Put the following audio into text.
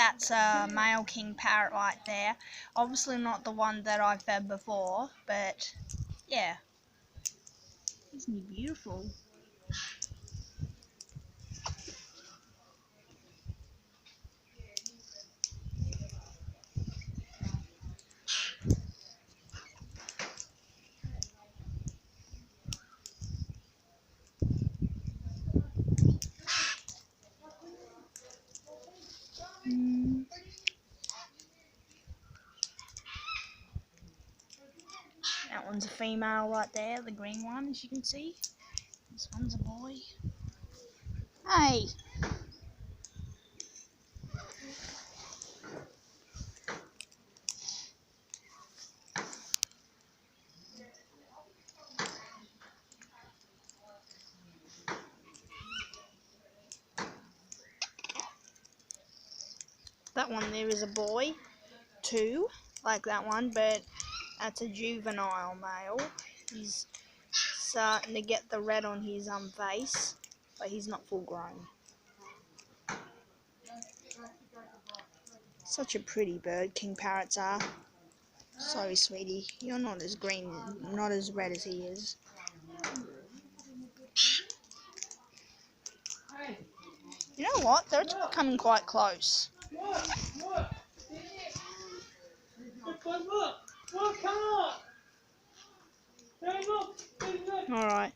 that's a male king parrot right there. Obviously not the one that I fed before, but yeah. Isn't he beautiful? That one's a female right there, the green one, as you can see. This one's a boy. Hey! That one there is a boy, too, like that one, but that's a juvenile male. He's starting to get the red on his face, but he's not full grown. Such a pretty bird, king parrots are. Sorry, sweetie, you're not as green, not as red as he is. You know what? They're coming quite close. Alright.